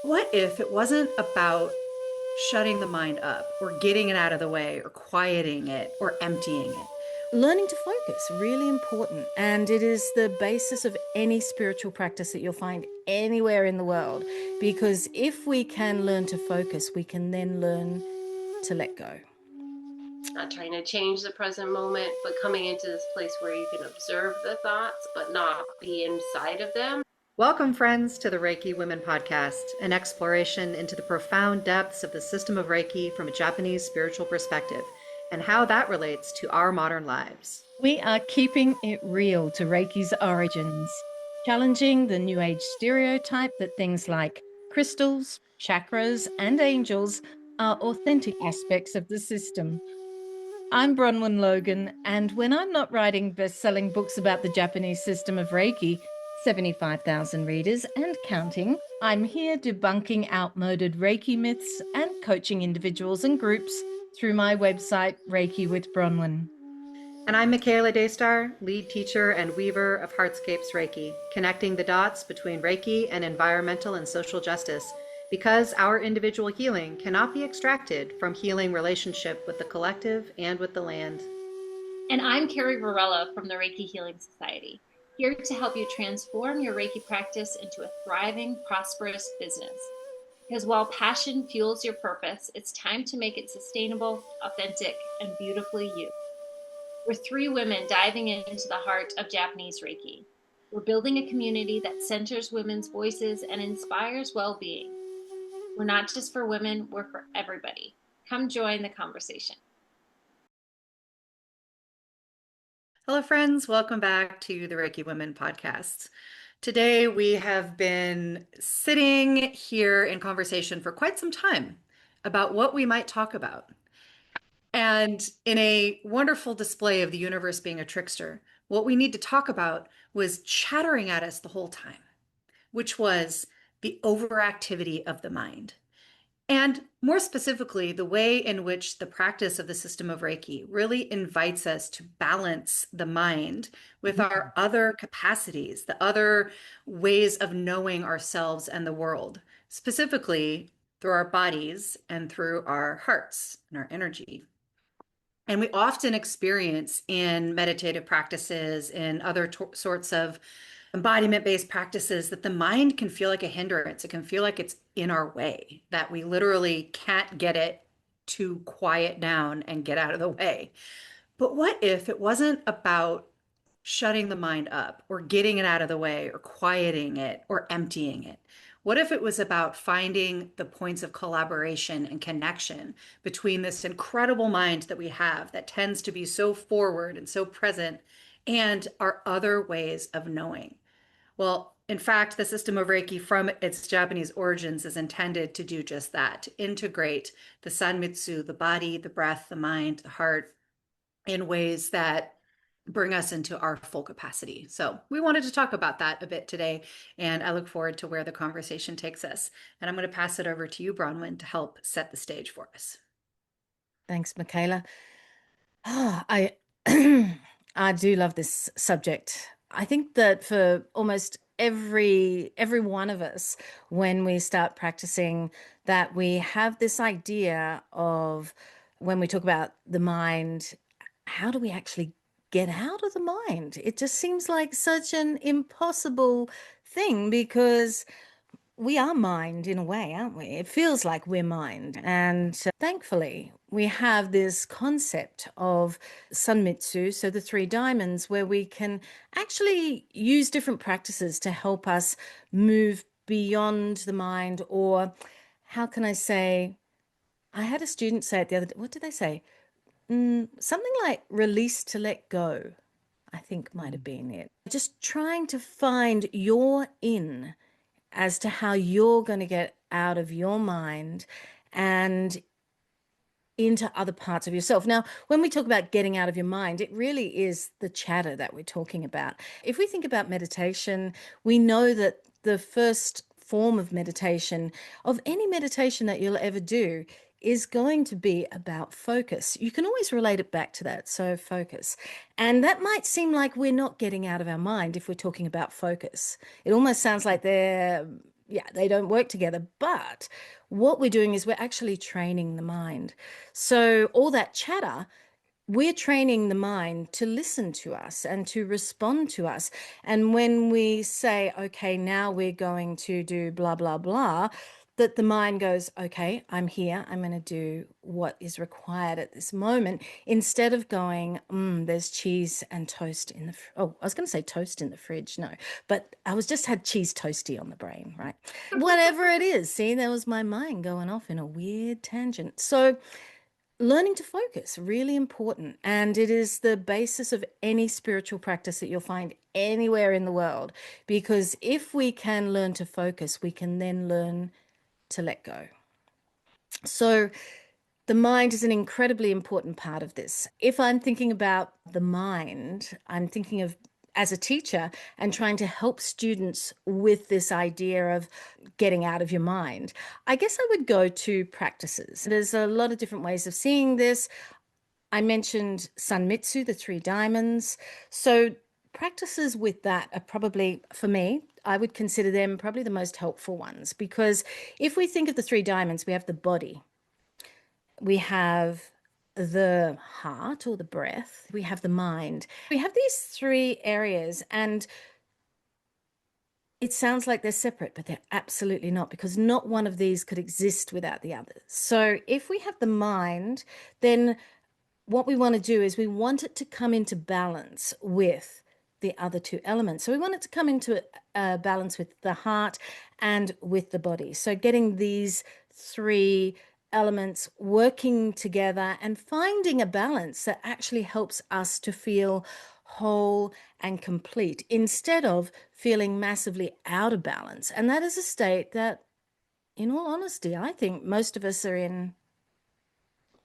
What if it wasn't about shutting the mind up or getting it out of the way or quieting it or emptying it? Learning to focus, really important. And it is the basis of any spiritual practice that you'll find anywhere in the world. Because if we can learn to focus, we can then learn to let go. Not trying to change the present moment, but coming into this place where you can observe the thoughts, but not be inside of them. Welcome, friends, to the Reiki Women podcast, an exploration into the profound depths of the system of Reiki from a Japanese spiritual perspective and how that relates to our modern lives. We are keeping it real to Reiki's origins, challenging the New Age stereotype that things like crystals, chakras, and angels are authentic aspects of the system. I'm Bronwen Logan, and when I'm not writing best-selling books about the Japanese system of Reiki, 75,000 readers and counting, I'm here debunking outmoded Reiki myths and coaching individuals and groups through my website, Reiki with Bronwen. And I'm Michaela Daystar, lead teacher and weaver of Heartscapes Reiki, connecting the dots between Reiki and environmental and social justice, because our individual healing cannot be extracted from healing relationship with the collective and with the land. And I'm Carrie from the Reiki Healing Society, here to help you transform your Reiki practice into a thriving, prosperous business. Because while passion fuels your purpose, it's time to make it sustainable, authentic, and beautifully you. We're three women diving into the heart of Japanese Reiki. We're building a community that centers women's voices and inspires well-being. We're not just for women, we're for everybody. Come join the conversation. Hello, friends. Welcome back to the Reiki Women podcast. Today, we have been sitting here in conversation for quite some time about what we might talk about. And in a wonderful display of the universe being a trickster, what we need to talk about was chattering at us the whole time, which was the overactivity of the mind. And more specifically, the way in which the practice of the system of Reiki really invites us to balance the mind with our other capacities, the other ways of knowing ourselves and the world, specifically through our bodies and through our hearts and our energy. And we often experience in meditative practices, in other sorts of embodiment-based practices, that the mind can feel like a hindrance. It can feel like it's in our way, that we literally can't get it to quiet down and get out of the way. But what if it wasn't about shutting the mind up or getting it out of the way or quieting it or emptying it? What if it was about finding the points of collaboration and connection between this incredible mind that we have that tends to be so forward and so present and our other ways of knowing? Well, in fact, the system of Reiki from its Japanese origins is intended to do just that, to integrate the San Mitsu, the body, the breath, the mind, the heart, in ways that bring us into our full capacity. So we wanted to talk about that a bit today, and I look forward to where the conversation takes us. And I'm going to pass it over to you, Bronwen, to help set the stage for us. Thanks, Michaela. I I do love this subject. I think that for almost every one of us, when we start practicing, that we have this idea of, when we talk about the mind, how do we actually get out of the mind? It just seems like such an impossible thing, because we are mind in a way, aren't we? It feels like we're mind. And thankfully, we have this concept of San Mitsu, so the three diamonds, where we can actually use different practices to help us move beyond the mind. Or how can I say, I had a student say it the other day. What did they say? Something like release to let go, I think might have been it. Just trying to find your in as to how you're going to get out of your mind and into other parts of yourself. Now, when we talk about getting out of your mind, it really is the chatter that we're talking about. If we think about meditation, we know that the first form of meditation, of any meditation that you'll ever do, is going to be about focus. You can always relate it back to that. So focus. And that might seem like we're not getting out of our mind if we're talking about focus. It almost sounds like they're yeah, they don't work together. But what we're doing is we're actually training the mind. So all that chatter, we're training the mind to listen to us and to respond to us. And when we say, okay, now we're going to do blah, blah, blah, that the mind goes, okay, I'm here. I'm going to do what is required at this moment, instead of going, there's cheese and toast in the, oh, I was going to say toast in the fridge. No, but I was just had cheese toasty on the brain, right? Whatever it is. See, there was my mind going off in a weird tangent. So learning to focus, really important. And it is the basis of any spiritual practice that you'll find anywhere in the world. Because if we can learn to focus, we can then learn to let go. So the mind is an incredibly important part of this. If I'm thinking about the mind, I'm thinking of as a teacher and trying to help students with this idea of getting out of your mind. I guess I would go to practices. There's a lot of different ways of seeing this. I mentioned San Mitsu, the three diamonds. So practices with that are probably, for me, I would consider them probably the most helpful ones, because if we think of the three diamonds, we have the body, we have the heart or the breath, we have the mind. We have these three areas, and it sounds like they're separate, but they're absolutely not, because not one of these could exist without the others. So if we have the mind, then what we want to do is we want it to come into balance with the other two elements. So we want it to come into balance with the heart and with the body. So getting these three elements working together and finding a balance that actually helps us to feel whole and complete, instead of feeling massively out of balance. And that is a state that, in all honesty, I think most of us are in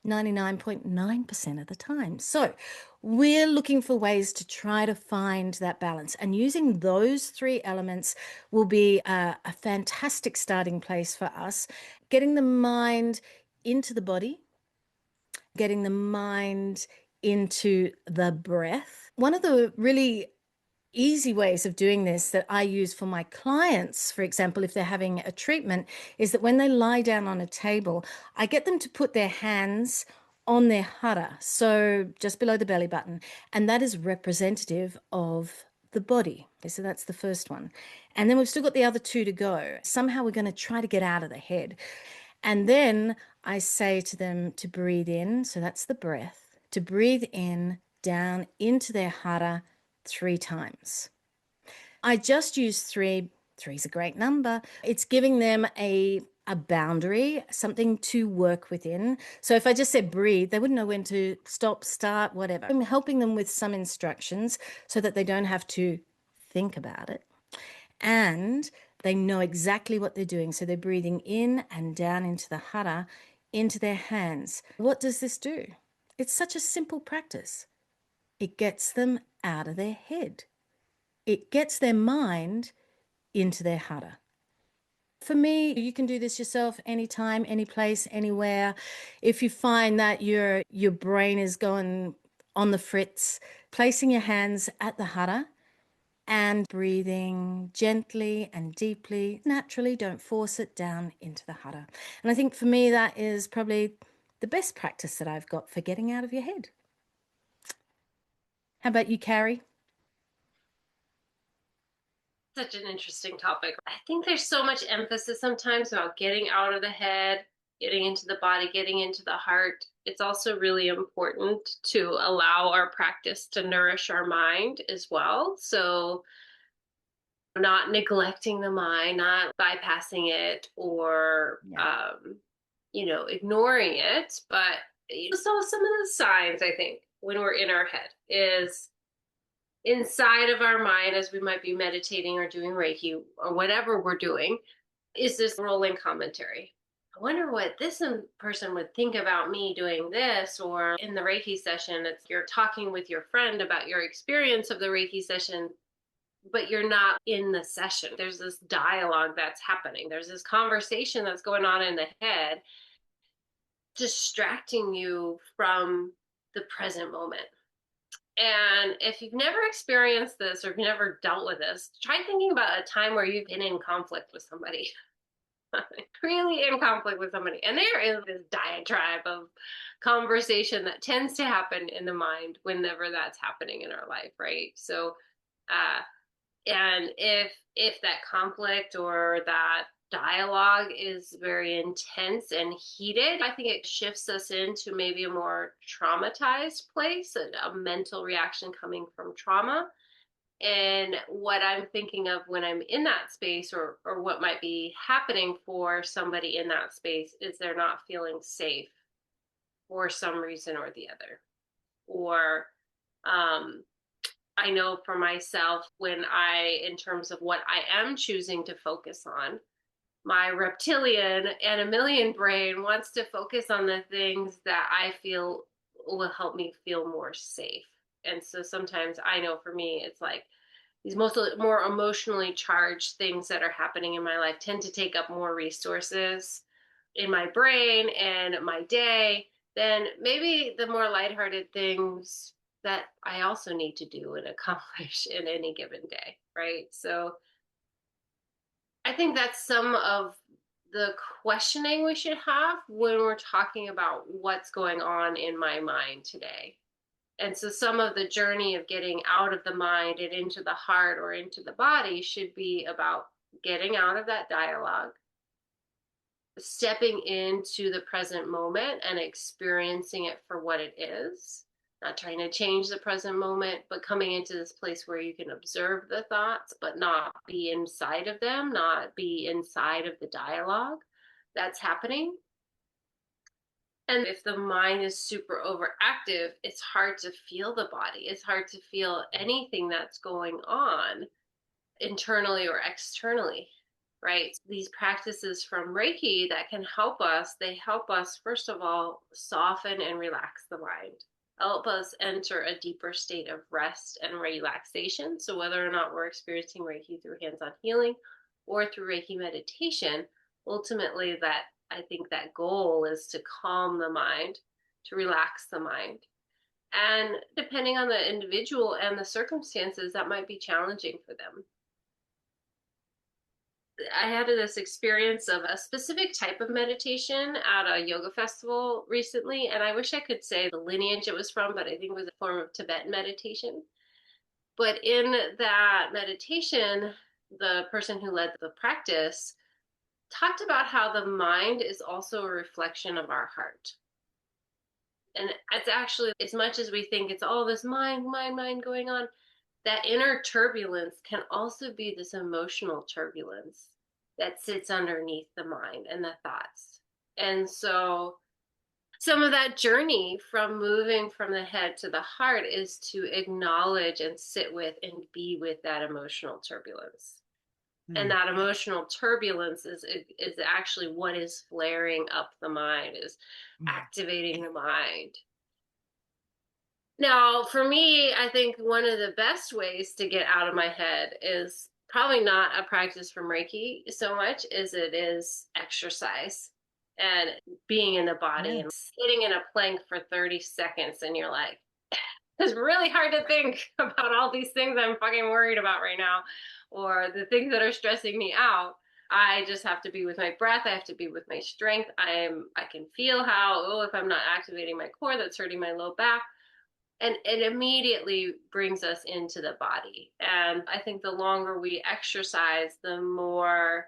99.9% of the time. So we're looking for ways to try to find that balance, and using those three elements will be a fantastic starting place for us. Getting the mind into the body, getting the mind into the breath. One of the really easy ways of doing this that I use for my clients, for example, if they're having a treatment, is that when they lie down on a table, I get them to put their hands on their hara, so just below the belly button, and that is representative of the body. Okay, so that's the first one. And then we've still got the other two to go. Somehow we're going to try to get out of the head. And then I say to them to breathe in, so that's the breath, to breathe in down into their hara 3 times. I just use 3. 3 is a great number. It's giving them a boundary, something to work within. So if I just said breathe, they wouldn't know when to stop, start, whatever. I'm helping them with some instructions so that they don't have to think about it. And they know exactly what they're doing. So they're breathing in and down into the hara, into their hands. What does this do? It's such a simple practice. It gets them out of their head. It gets their mind into their hara. For me, you can do this yourself anytime, any place, anywhere. If you find that your brain is going on the fritz, placing your hands at the hara and breathing gently and deeply, naturally, don't force it down into the hara. And I think for me, that is probably the best practice that I've got for getting out of your head. How about you, Carrie? Such an interesting topic. I think there's so much emphasis sometimes about getting out of the head, getting into the body, getting into the heart. It's also really important to allow our practice to nourish our mind as well. So not neglecting the mind, not bypassing it or, ignoring it. But so some of the signs, I think, when we're in our head is inside of our mind, as we might be meditating or doing Reiki or whatever we're doing, is this rolling commentary. I wonder what this person would think about me doing this. Or in the Reiki session, it's you're talking with your friend about your experience of the Reiki session, but you're not in the session. There's this dialogue that's happening. There's this conversation that's going on in the head, distracting you from the present moment. And if you've never experienced this or if you've never dealt with this, try thinking about a time where you've been in conflict with somebody. Really in conflict with somebody. And there is this diatribe of conversation that tends to happen in the mind whenever that's happening in our life, right? So and if that conflict or that dialogue is very intense and heated, I think it shifts us into maybe a more traumatized place, a mental reaction coming from trauma. And what I'm thinking of when I'm in that space, or what might be happening for somebody in that space, is they're not feeling safe for some reason or the other. Or I know for myself, in terms of what I am choosing to focus on, my reptilian animalian brain wants to focus on the things that I feel will help me feel more safe. And so sometimes I know for me, it's like these more emotionally charged things that are happening in my life tend to take up more resources in my brain and my day than maybe the more lighthearted things that I also need to do and accomplish in any given day, right? So I think that's some of the questioning we should have when we're talking about what's going on in my mind today. And so some of the journey of getting out of the mind and into the heart or into the body should be about getting out of that dialogue, stepping into the present moment and experiencing it for what it is, not trying to change the present moment, but coming into this place where you can observe the thoughts, but not be inside of them, not be inside of the dialogue that's happening. And if the mind is super overactive, it's hard to feel the body. It's hard to feel anything that's going on internally or externally, right? These practices from Reiki that can help us, they help us, first of all, soften and relax the mind, help us enter a deeper state of rest and relaxation. So whether or not we're experiencing Reiki through hands-on healing or through Reiki meditation, ultimately I think that goal is to calm the mind, to relax the mind. And depending on the individual and the circumstances, that might be challenging for them. I had this experience of a specific type of meditation at a yoga festival recently, and I wish I could say the lineage it was from, but I think it was a form of Tibetan meditation. But in that meditation, the person who led the practice talked about how the mind is also a reflection of our heart. And it's actually, as much as we think it's all this mind going on, that inner turbulence can also be this emotional turbulence that sits underneath the mind and the thoughts. And so some of that journey from moving from the head to the heart is to acknowledge and sit with and be with that emotional turbulence. And that emotional turbulence is actually what is flaring up the mind, is activating the mind. Now, for me, I think one of the best ways to get out of my head is probably not a practice from Reiki so much as it is exercise and being in the body and sitting in a plank for 30 seconds. And you're like, it's really hard to think about all these things I'm fucking worried about right now, or the things that are stressing me out. I just have to be with my breath. I have to be with my strength. I can feel how, if I'm not activating my core, that's hurting my low back. And it immediately brings us into the body. And I think the longer we exercise, the more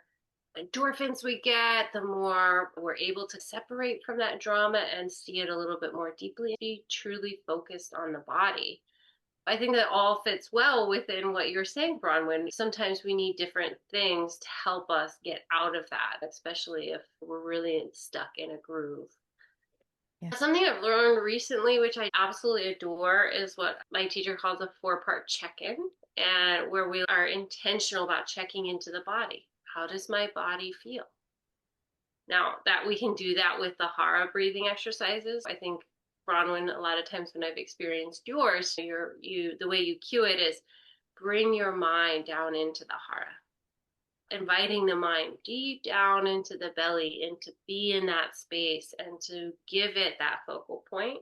endorphins we get, the more we're able to separate from that drama and see it a little bit more deeply, be truly focused on the body. I think that all fits well within what you're saying, Bronwen. Sometimes we need different things to help us get out of that, especially if we're really stuck in a groove. Yeah. Something I've learned recently, which I absolutely adore, is what my teacher calls a 4-part check-in, and where we are intentional about checking into the body. How does my body feel? Now, that we can do that with the Hara breathing exercises. I think, Bronwen, a lot of times when I've experienced yours, the way you cue it is bring your mind down into the Hara, inviting the mind deep down into the belly and to be in that space and to give it that focal point.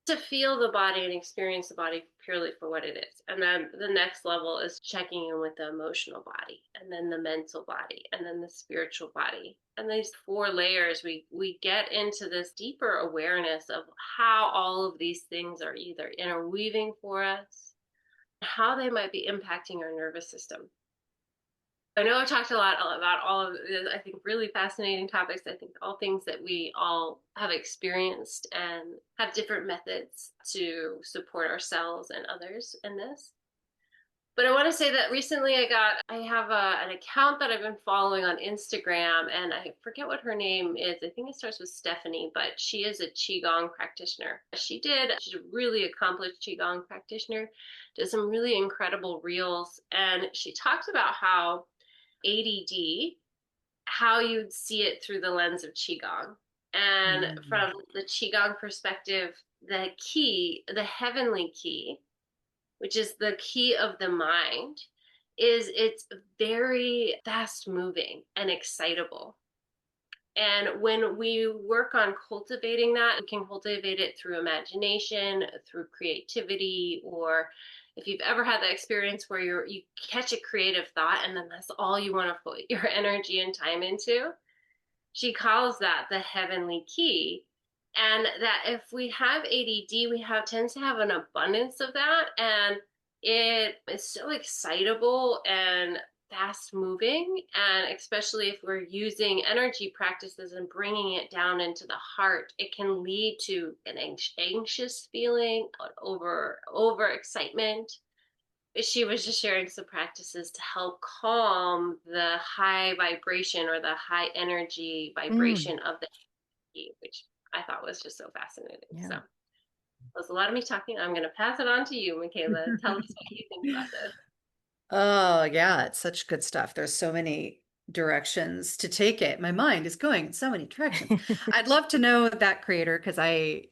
to feel the body and experience the body purely for what it is. And then the next level is checking in with the emotional body, and then the mental body, and then the spiritual body. And these four layers, we get into this deeper awareness of how all of these things are either interweaving for us, how they might be impacting our nervous system. I know I talked a lot about all of this, I think, really fascinating topics. I think all things that we all have experienced and have different methods to support ourselves and others in this. But I want to say that recently I have an account that I've been following on Instagram, and I forget what her name is. I think it starts with Stephanie, but she is a Qigong practitioner. She's a really accomplished Qigong practitioner, does some really incredible reels, and she talks about how ADD, how you'd see it through the lens of Qigong. And from the Qigong perspective, the key, the heavenly key, which is the key of the mind, is it's very fast moving and excitable. And when we work on cultivating that, we can cultivate it through imagination, through creativity, or if you've ever had that experience where you catch a creative thought and then that's all you want to put your energy and time into, she calls that the heavenly key. And that if we have ADD, we tends to have an abundance of that, and it is so excitable and fast moving. And especially if we're using energy practices and bringing it down into the heart, it can lead to an anxious feeling, over excitement. She was just sharing some practices to help calm the high vibration or the high energy vibration of the energy, which I thought was just so fascinating. Yeah. So there's a lot of me talking. I'm going to pass it on to you, Michaela. Tell us what you think about this. Oh, yeah, it's such good stuff. There's so many directions to take it. My mind is going in so many directions. I'd love to know that creator because I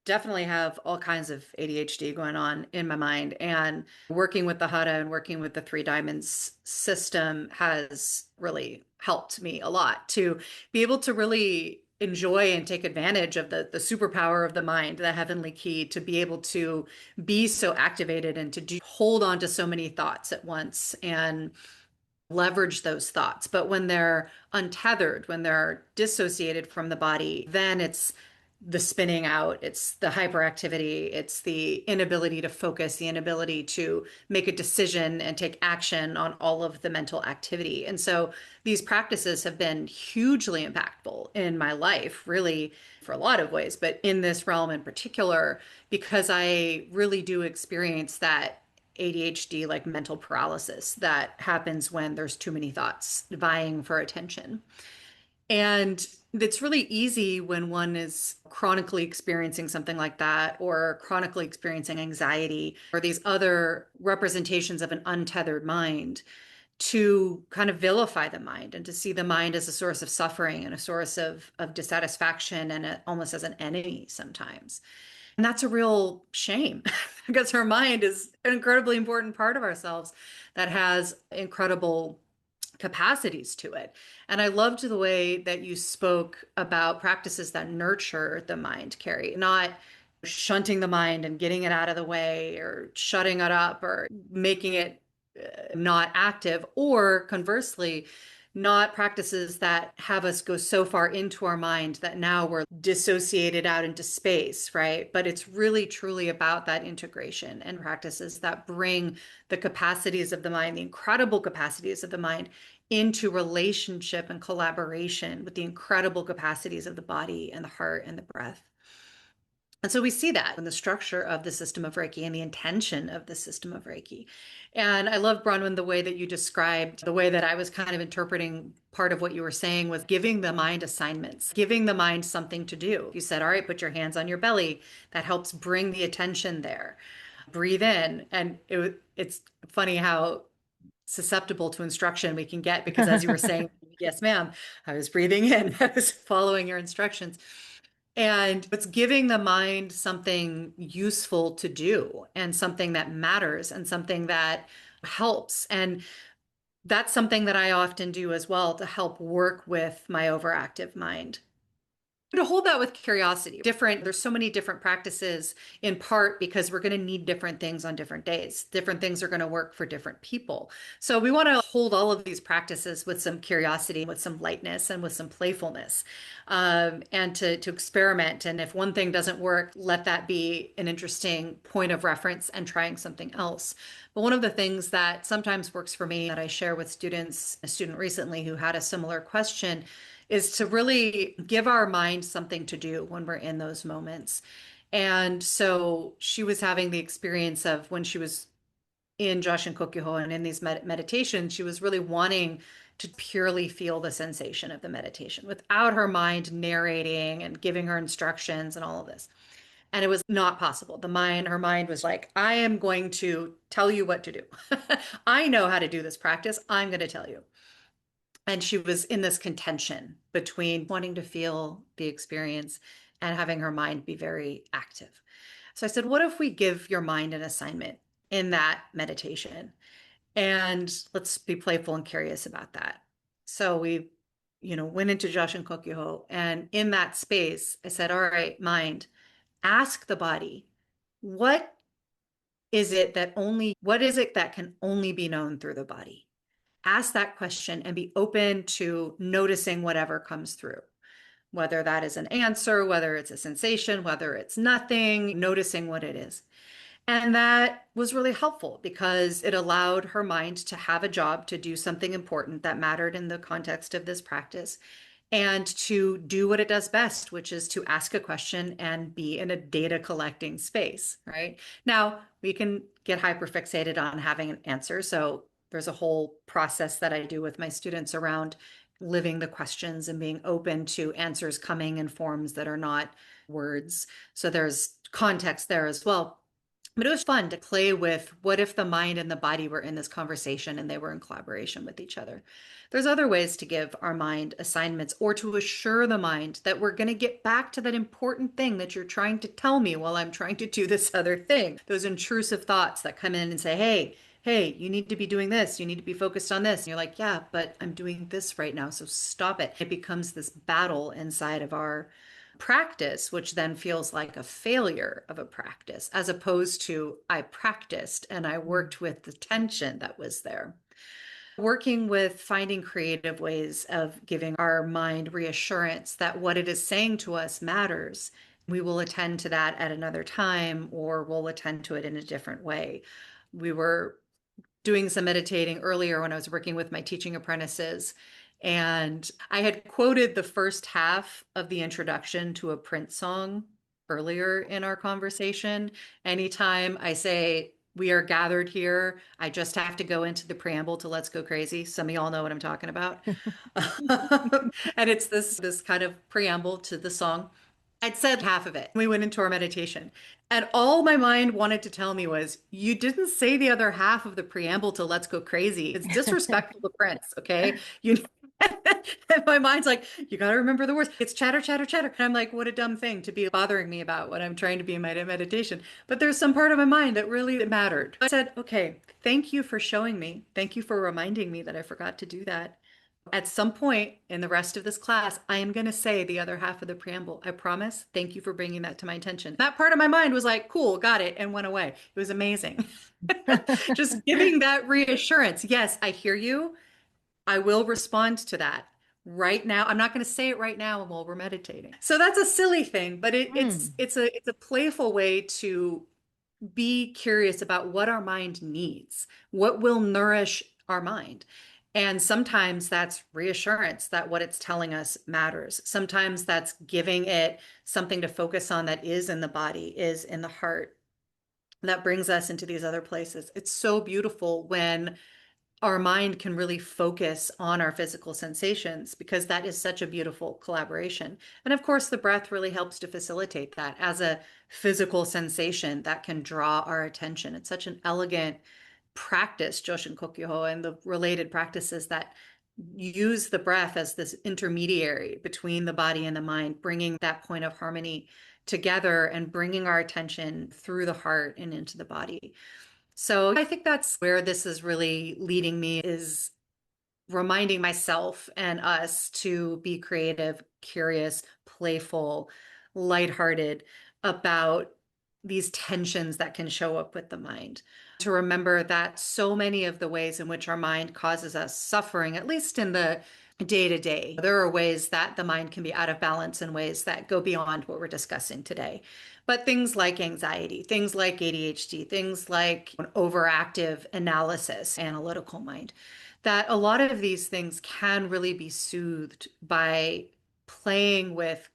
definitely have all kinds of ADHD going on in my mind. And working with the Hatha and working with the Three Diamonds system has really helped me a lot to be able to really enjoy and take advantage of the superpower of the mind, the heavenly key, to be able to be so activated and to hold on to so many thoughts at once and leverage those thoughts. But when they're untethered, when they're dissociated from the body, then it's the spinning out, it's the hyperactivity, it's the inability to focus, the inability to make a decision and take action on all of the mental activity. And so these practices have been hugely impactful in my life, really, for a lot of ways, but in this realm in particular, because I really do experience that ADHD, like mental paralysis, that happens when there's too many thoughts vying for attention. And it's really easy when one is chronically experiencing something like that, or chronically experiencing anxiety, or these other representations of an untethered mind, to kind of vilify the mind and to see the mind as a source of suffering and a source of dissatisfaction and almost as an enemy sometimes. And that's a real shame because our mind is an incredibly important part of ourselves that has incredible capacities to it. And I loved the way that you spoke about practices that nurture the mind, Carrie, not shunting the mind and getting it out of the way or shutting it up or making it not active, or conversely, not practices that have us go so far into our mind that now we're dissociated out into space, right? But it's really truly about that integration and practices that bring the capacities of the mind, the incredible capacities of the mind, into relationship and collaboration with the incredible capacities of the body and the heart and the breath. And so we see that in the structure of the system of Reiki and the intention of the system of Reiki. And I love, Bronwen, the way that you described, the way that I was kind of interpreting part of what you were saying was giving the mind assignments, giving the mind something to do. You said, all right, put your hands on your belly. That helps bring the attention there. Breathe in. And it's funny how susceptible to instruction we can get, because as you were saying, yes, ma'am, I was breathing in, I was following your instructions. And it's giving the mind something useful to do and something that matters and something that helps. And that's something that I often do as well to help work with my overactive mind. To hold that with curiosity. There's so many different practices in part because we're going to need different things on different days. Different things are going to work for different people. So we want to hold all of these practices with some curiosity, with some lightness, and with some playfulness, and to experiment. And if one thing doesn't work, let that be an interesting point of reference and trying something else. But one of the things that sometimes works for me that I share with students, a student recently who had a similar question, is to really give our mind something to do when we're in those moments. And so she was having the experience of when she was in Joshin Kokyoho and in these meditations, she was really wanting to purely feel the sensation of the meditation without her mind narrating and giving her instructions and all of this. And it was not possible. Her mind was like, I am going to tell you what to do. I know how to do this practice. I'm going to tell you. And she was in this contention between wanting to feel the experience and having her mind be very active. So I said, what if we give your mind an assignment in that meditation? And let's be playful and curious about that. So we, went into Joshin Kokyoho. And in that space, I said, all right, mind, ask the body, what what is it that can only be known through the body? Ask that question and be open to noticing whatever comes through, whether that is an answer, whether it's a sensation, whether it's nothing, noticing what it is. And that was really helpful because it allowed her mind to have a job to do something important that mattered in the context of this practice and to do what it does best, which is to ask a question and be in a data collecting space, right? Now, we can get hyperfixated on having an answer. So there's a whole process that I do with my students around living the questions and being open to answers coming in forms that are not words. So there's context there as well. But it was fun to play with what if the mind and the body were in this conversation and they were in collaboration with each other. There's other ways to give our mind assignments or to assure the mind that we're going to get back to that important thing that you're trying to tell me while I'm trying to do this other thing. Those intrusive thoughts that come in and say, hey, you need to be doing this. You need to be focused on this. And you're like, yeah, but I'm doing this right now. So stop it. It becomes this battle inside of our practice, which then feels like a failure of a practice, as opposed to I practiced and I worked with the tension that was there. Working with finding creative ways of giving our mind reassurance that what it is saying to us matters. We will attend to that at another time, or we'll attend to it in a different way. We were doing some meditating earlier when I was working with my teaching apprentices. And I had quoted the first half of the introduction to a Prince song earlier in our conversation. Anytime I say, we are gathered here, I just have to go into the preamble to Let's Go Crazy. Some of y'all know what I'm talking about. And it's this kind of preamble to the song. I'd said half of it. We went into our meditation. And all my mind wanted to tell me was, you didn't say the other half of the preamble to Let's Go Crazy. It's disrespectful to Prince, okay? You and my mind's like, you got to remember the words. It's chatter, chatter, chatter. And I'm like, what a dumb thing to be bothering me about when I'm trying to be in my meditation. But there's some part of my mind that really mattered. I said, okay, thank you for showing me. Thank you for reminding me that I forgot to do that. At some point in the rest of this class, I am going to say the other half of the preamble. I promise. Thank you for bringing that to my attention. That part of my mind was like, cool, got it, and went away. It was amazing. Just giving that reassurance. Yes, I hear you. I will respond to that right now. I'm not going to say it right now while we're meditating. So that's a silly thing, but it's a playful way to be curious about what our mind needs, what will nourish our mind. And sometimes that's reassurance that what it's telling us matters. Sometimes that's giving it something to focus on that is in the body, is in the heart. That brings us into these other places. It's so beautiful when our mind can really focus on our physical sensations because that is such a beautiful collaboration. And of course, the breath really helps to facilitate that as a physical sensation that can draw our attention. It's such an elegant practice, Joshin Kokyoho, and the related practices that use the breath as this intermediary between the body and the mind, bringing that point of harmony together and bringing our attention through the heart and into the body. So I think that's where this is really leading me is reminding myself and us to be creative, curious, playful, lighthearted about these tensions that can show up with the mind. To remember that so many of the ways in which our mind causes us suffering, at least in the day to day, there are ways that the mind can be out of balance in ways that go beyond what we're discussing today. But things like anxiety, things like ADHD, things like an overactive analysis, analytical mind, that a lot of these things can really be soothed by playing with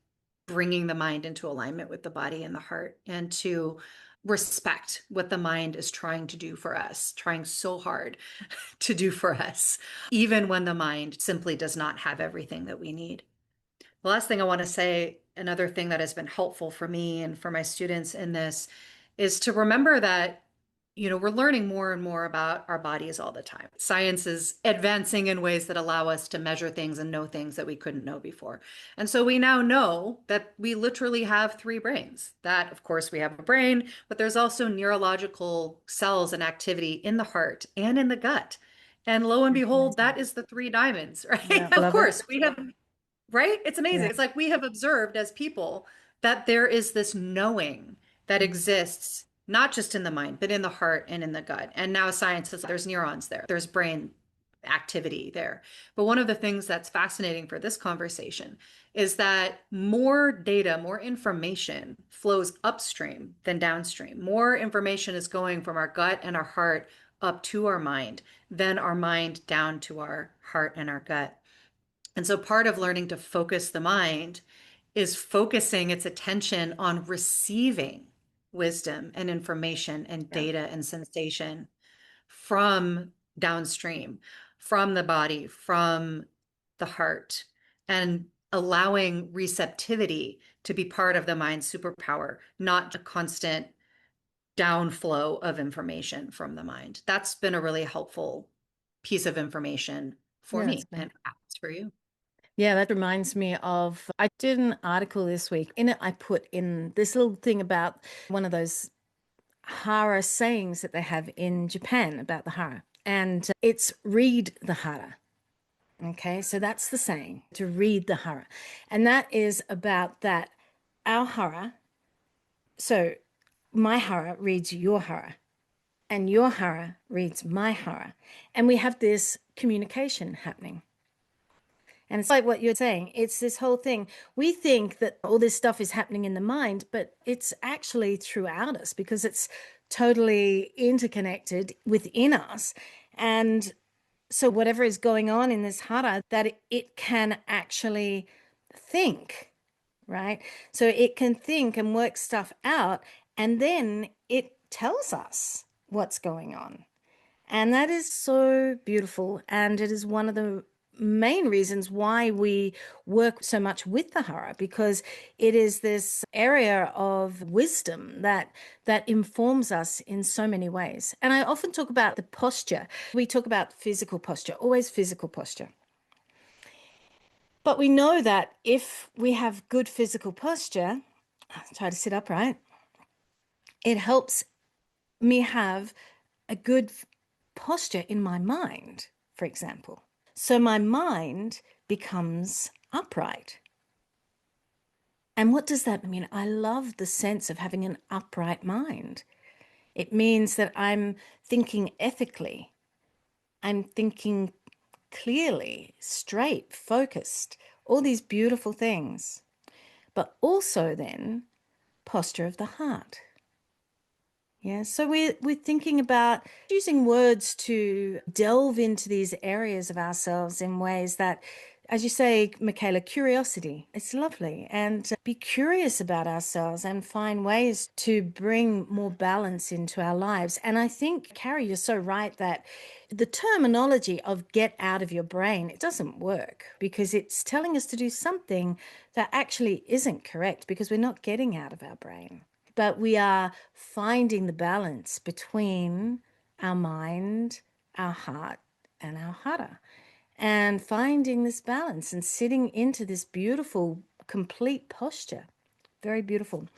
bringing the mind into alignment with the body and the heart, and to respect what the mind is trying to do for us, trying so hard to do for us, even when the mind simply does not have everything that we need. The last thing I want to say, another thing that has been helpful for me and for my students in this, is to remember that, we're learning more and more about our bodies all the time. Science is advancing in ways that allow us to measure things and know things that we couldn't know before. And so we now know that we literally have three brains. That, of course, we have a brain, but there's also neurological cells and activity in the heart and in the gut. And lo and behold, that is the three diamonds, right? Yeah, Of love it. course, we have. Right? It's amazing. Yeah. It's like we have observed as people that there is this knowing that exists, not just in the mind, but in the heart and in the gut. And now science says there's neurons there, there's brain activity there. But one of the things that's fascinating for this conversation is that more data, more information flows upstream than downstream. More information is going from our gut and our heart up to our mind than our mind down to our heart and our gut. And so part of learning to focus the mind is focusing its attention on receiving wisdom and information and Yeah. data and sensation from downstream, from the body, from the heart, and allowing receptivity to be part of the mind's superpower, not a constant downflow of information from the mind. That's been a really helpful piece of information for Yeah, that's me great. and perhaps for you. Yeah, that reminds me of, I did an article this week. In it, I put in this little thing about one of those hara sayings that they have in Japan about the hara. And it's read the hara. Okay, so that's the saying, to read the hara. And that is about that our hara, so my hara reads your hara, and your hara reads my hara. And we have this communication happening. And it's like what you're saying. It's this whole thing. We think that all this stuff is happening in the mind, but it's actually throughout us because it's totally interconnected within us. And so whatever is going on in this hara, that it can actually think, right? So it can think and work stuff out, and then it tells us what's going on. And that is so beautiful. And it is one of the main reasons why we work so much with the hara, because it is this area of wisdom that informs us in so many ways. And I often talk about the posture. We talk about physical posture, always physical posture. But we know that if we have good physical posture, try to sit upright, it helps me have a good posture in my mind, for example. So my mind becomes upright. And what does that mean? I love the sense of having an upright mind. It means that I'm thinking ethically, I'm thinking clearly, straight, focused, all these beautiful things. But also then posture of the heart. Yeah, so we're thinking about using words to delve into these areas of ourselves in ways that, as you say, Michaela, curiosity. It's lovely. And be curious about ourselves and find ways to bring more balance into our lives. And I think, Carrie, you're so right that the terminology of get out of your brain, it doesn't work because it's telling us to do something that actually isn't correct because we're not getting out of our brain. But we are finding the balance between our mind, our heart, and our hara, and finding this balance and sitting into this beautiful, complete posture. Very beautiful.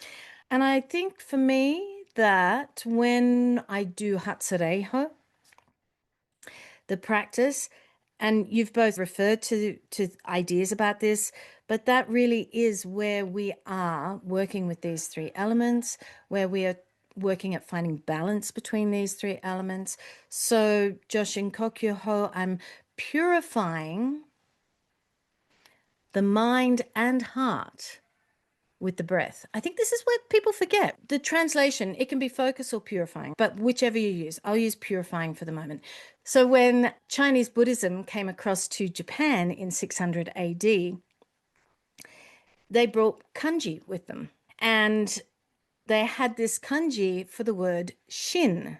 And I think for me that when I do Hatsareho, the practice, And you've both referred to ideas about this, but that really is where we are working with these three elements, where we are working at finding balance between these three elements. So, Joshin Kokyoho, I'm purifying the mind and heart with the breath. I think this is what people forget. The translation, it can be focus or purifying, but whichever you use, I'll use purifying for the moment. So when Chinese Buddhism came across to Japan in 600 AD, they brought kanji with them. And they had this kanji for the word shin.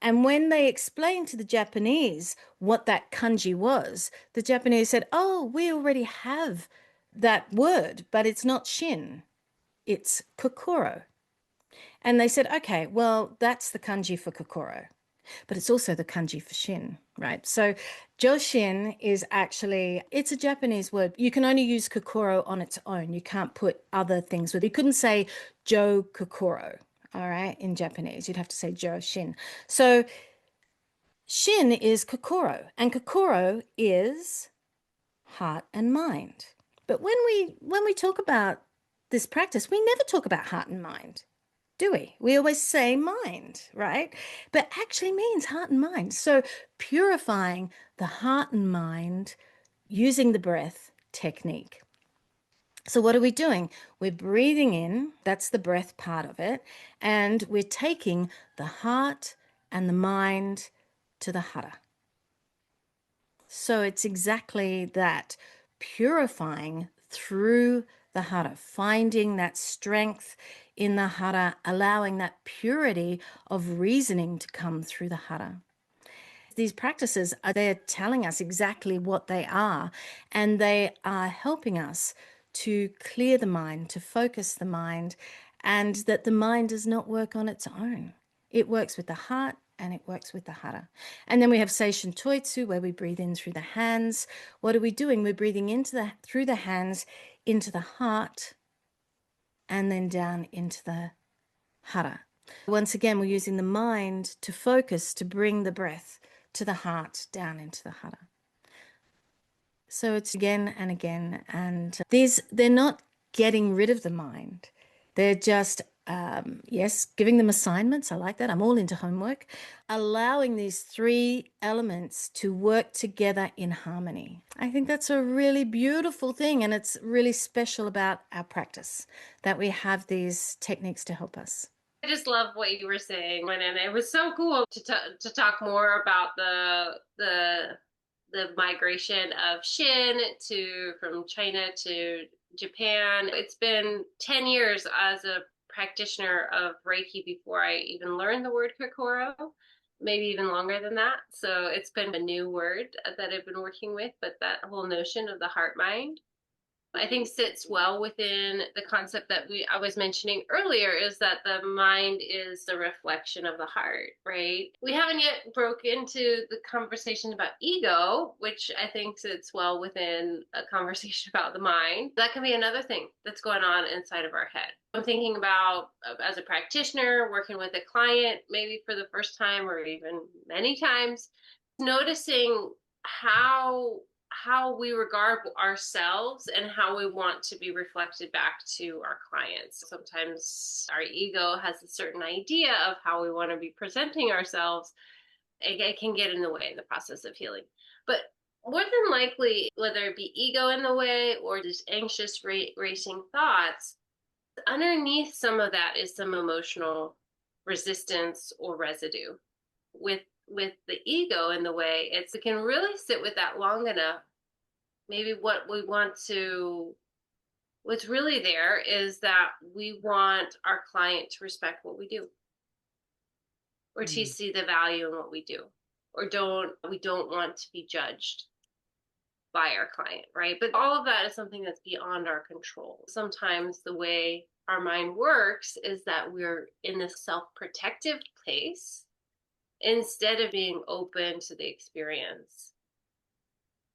And when they explained to the Japanese what that kanji was, the Japanese said, "Oh, we already have that word, but it's not shin, it's kokoro." And they said, "Okay, well, that's the kanji for kokoro, but it's also the kanji for shin," right? So joshin is actually, it's a Japanese word. You can only use kokoro on its own. You can't put other things with it. You couldn't say jo kokoro, all right, in Japanese. You'd have to say joshin. So shin is kokoro, and kokoro is heart and mind. But when we talk about this practice, we never talk about heart and mind, do we? We always say mind, right? But actually means heart and mind. So purifying the heart and mind using the breath technique. So what are we doing? We're breathing in, that's the breath part of it, and we're taking the heart and the mind to the hara. So it's exactly that, purifying through the hara, finding that strength in the hara, allowing that purity of reasoning to come through the hara. These practices are there telling us exactly what they are, and they are helping us to clear the mind, to focus the mind, and that the mind does not work on its own. It works with the heart and it works with the hara. And then we have Seishin Toitsu, where we breathe in through the hands. What are we doing? We're breathing through the hands into the heart and then down into the hara. Once again, we're using the mind to focus, to bring the breath to the heart, down into the hara. So it's again and again. And they're not getting rid of the mind. They're just, yes, giving them assignments. I like that. I'm all into homework. Allowing these three elements to work together in harmony. I think that's a really beautiful thing. And it's really special about our practice that we have these techniques to help us. I just love what you were saying, and it was so cool to talk more about the migration of Shin from China to Japan. It's been 10 years as a practitioner of Reiki before I even learned the word Kokoro, maybe even longer than that. So it's been a new word that I've been working with, but that whole notion of the heart mind, I think, sits well within the concept that I was mentioning earlier, is that the mind is the reflection of the heart, right? We haven't yet broke into the conversation about ego, which I think sits well within a conversation about the mind. That can be another thing that's going on inside of our head. I'm thinking about, as a practitioner, working with a client, maybe for the first time or even many times, noticing how we regard ourselves and how we want to be reflected back to our clients. Sometimes our ego has a certain idea of how we want to be presenting ourselves. It can get in the way in the process of healing. But more than likely, whether it be ego in the way or just anxious racing thoughts, underneath some of that is some emotional resistance or residue. With the ego in the way, it can really sit with that long enough. Maybe what's really there is that we want our client to respect what we do, or to see the value in what we do, or we don't want to be judged by our client, right? But all of that is something that's beyond our control. Sometimes the way our mind works is that we're in this self-protective place instead of being open to the experience.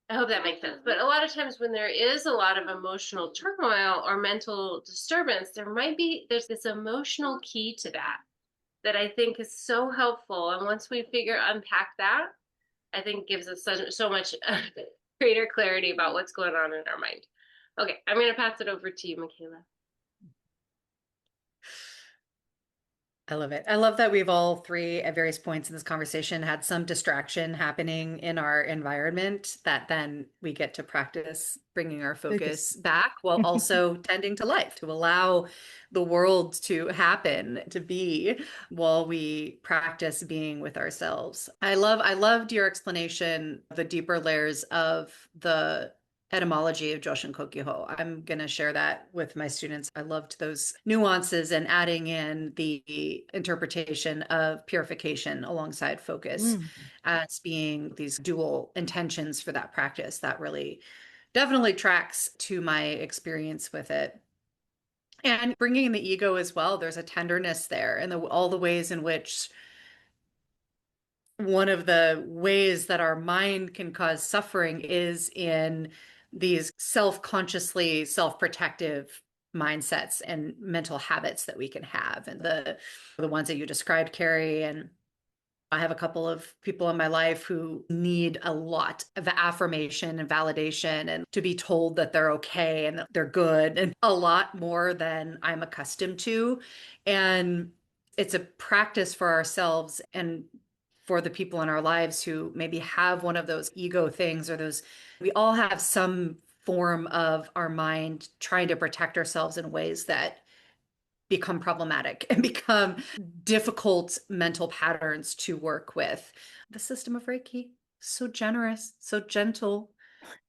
I hope that makes sense. But a lot of times when there is a lot of emotional turmoil or mental disturbance, there's this emotional key to that I think is so helpful. And once we unpack that, I think gives us so much greater clarity about what's going on in our mind. Okay, I'm going to pass it over to you, Michaela. I love it. I love that we've all three at various points in this conversation had some distraction happening in our environment that then we get to practice bringing our focus Focus. back while also tending to life, to allow the world to happen, to be while we practice being with ourselves. I loved your explanation of the deeper layers of the etymology of Joshin Kokyo. I'm going to share that with my students. I loved those nuances and adding in the interpretation of purification alongside focus Mm. as being these dual intentions for that practice. That really definitely tracks to my experience with it. And bringing in the ego as well, there's a tenderness there and all the ways in which one of the ways that our mind can cause suffering is in these self-consciously self-protective mindsets and mental habits that we can have. And the ones that you described, Carrie, and I have a couple of people in my life who need a lot of affirmation and validation and to be told that they're okay and that they're good and a lot more than I'm accustomed to. And it's a practice for ourselves and for the people in our lives who maybe have one of those ego things or those, we all have some form of our mind trying to protect ourselves in ways that become problematic and become difficult mental patterns to work with. The system of Reiki, so generous, so gentle,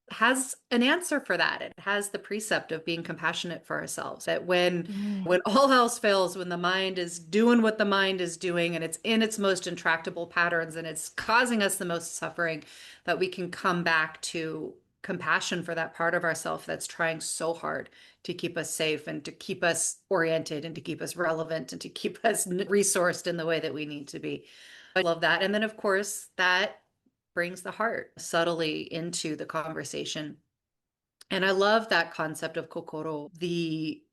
has an answer for that. It has the precept of being compassionate for ourselves. That Mm. when all else fails, when the mind is doing what the mind is doing and it's in its most intractable patterns and it's causing us the most suffering, that we can come back to compassion for that part of ourselves that's trying so hard to keep us safe and to keep us oriented and to keep us relevant and to keep us resourced in the way that we need to be. I love that. And then, of course, that brings the heart subtly into the conversation. And I love that concept of kokoro, the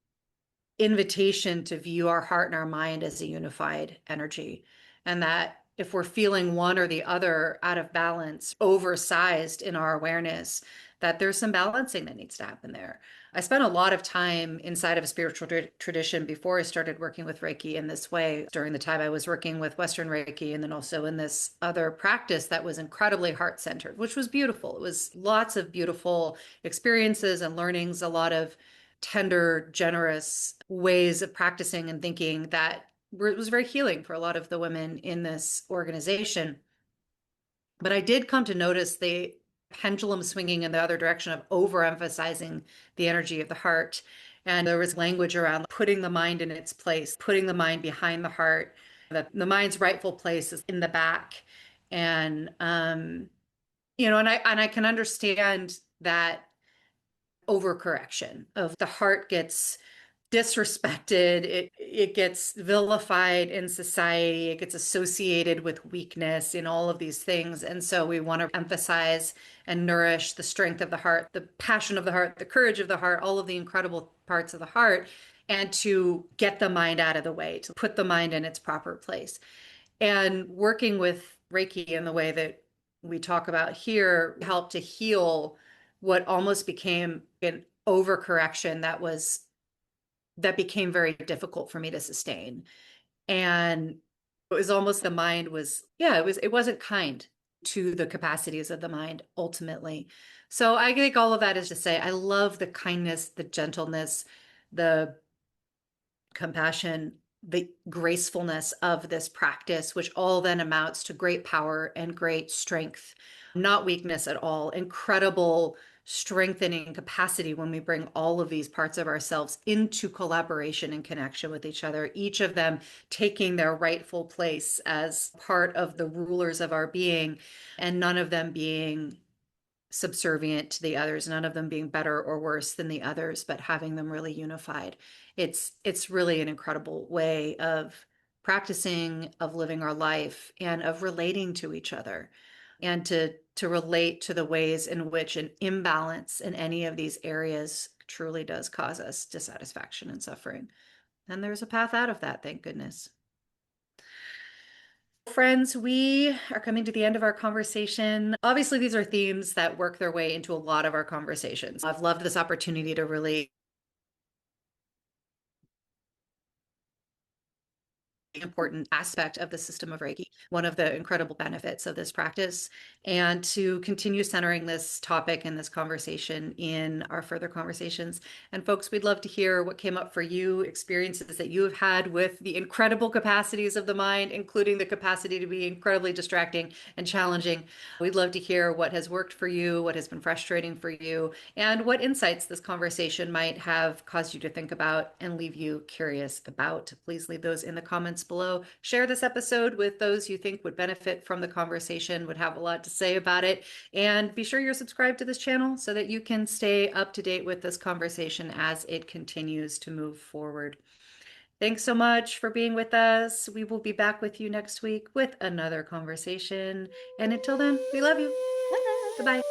invitation to view our heart and our mind as a unified energy. And that if we're feeling one or the other out of balance, oversized in our awareness, that there's some balancing that needs to happen there. I spent a lot of time inside of a spiritual tradition before I started working with Reiki in this way. During the time I was working with Western Reiki, and then also in this other practice that was incredibly heart centered, which was beautiful. It was lots of beautiful experiences and learnings, a lot of tender, generous ways of practicing and thinking that was very healing for a lot of the women in this organization. But I did come to notice the pendulum swinging in the other direction of overemphasizing the energy of the heart. And there was language around putting the mind in its place, putting the mind behind the heart, that the mind's rightful place is in the back. And and I can understand that overcorrection of the heart gets disrespected, it gets vilified in society, it gets associated with weakness in all of these things. And so we want to emphasize and nourish the strength of the heart, the passion of the heart, the courage of the heart, all of the incredible parts of the heart, and to get the mind out of the way, to put the mind in its proper place. And working with Reiki in the way that we talk about here helped to heal what almost became an overcorrection that became very difficult for me to sustain. And it was almost the mind was, yeah, it wasn't kind to the capacities of the mind ultimately. So I think all of that is to say, I love the kindness, the gentleness, the compassion, the gracefulness of this practice, which all then amounts to great power and great strength, not weakness at all, incredible strengthening capacity when we bring all of these parts of ourselves into collaboration and connection with each other, each of them taking their rightful place as part of the rulers of our being, and none of them being subservient to the others, none of them being better or worse than the others, but having them really unified. It's really an incredible way of practicing, of living our life, and of relating to each other, and to relate to the ways in which an imbalance in any of these areas truly does cause us dissatisfaction and suffering. And there's a path out of that, thank goodness. Friends, we are coming to the end of our conversation. Obviously, these are themes that work their way into a lot of our conversations. I've loved this opportunity to really important aspect of the system of Reiki, one of the incredible benefits of this practice, and to continue centering this topic and this conversation in our further conversations. And folks, we'd love to hear what came up for you, experiences that you have had with the incredible capacities of the mind, including the capacity to be incredibly distracting and challenging. We'd love to hear what has worked for you, what has been frustrating for you, and what insights this conversation might have caused you to think about and leave you curious about. Please leave those in the comments below. Share this episode with those you think would benefit from the conversation, would have a lot to say about it. And be sure you're subscribed to this channel so that you can stay up to date with this conversation as it continues to move forward. Thanks so much for being with us. We will be back with you next week with another conversation. And until then, we love you. Goodbye.